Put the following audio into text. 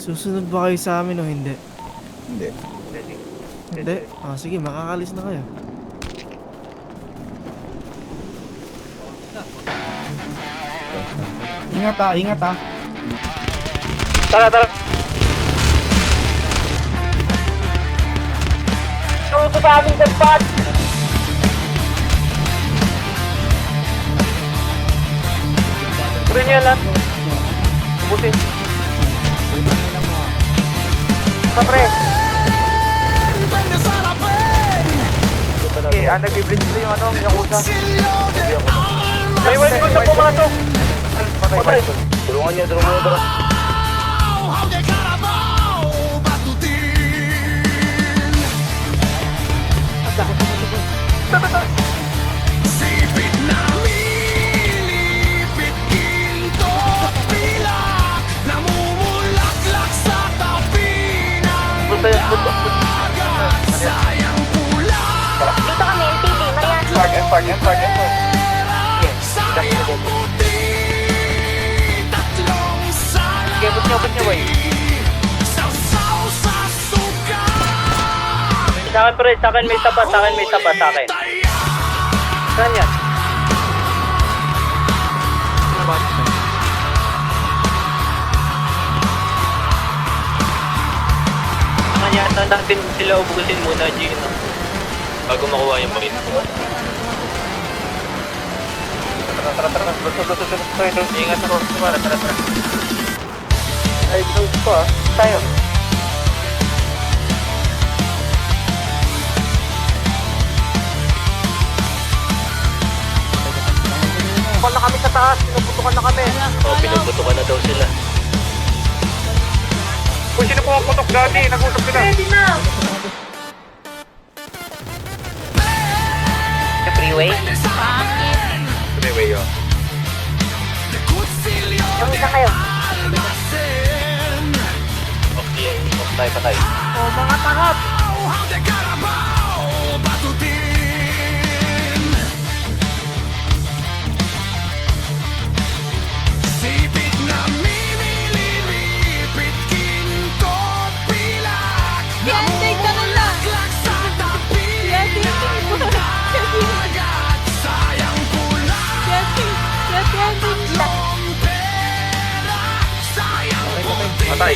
Susunod ba kayo sa amin o hindi? Hindi. Hindi? Ah, sige, makakalis na kayo. Ingat ha, ingat ha. Tara, tara. Suso sa aming tempat! Tuloy niya lang. Butin. Kapre. Okay, nag-blitz na yung yung usa. May wala ko sa pumasok. Patay. Tulungan niyo, tara. Sipit na milipit ginto at pilak, namumulaklak sa tabi ng dagat. Sayang pula. Dito kami, NTV, Maria. Park. Sayang puti. Tatlong sala. Ba't niya, boy? Sausaw sa suka. Sa akin, pre. Sa akin may tapa. Sa akin. Saan yan? Kanyatan natin sila ubusin muna, Gino. Bago makuha yung pakin. Tara. Basta. Ingat ako. Tara. Ay, close ko ah. Tayo. Pinuputukan na kami sa taas. Pinuputukan na kami. Pinuputukan na daw sila. Kung sino pumaputok dati, nag-usap sila. Ready na! Sa freeway? Freeway yun. Yung isa kayo. Okay, patay. O, mga tangap! Sipit na minililipit ginto at pilak, namumulaklak sa tabi ng dagat. Sayang pula. Tatlong pera. Sayang puti. Patay.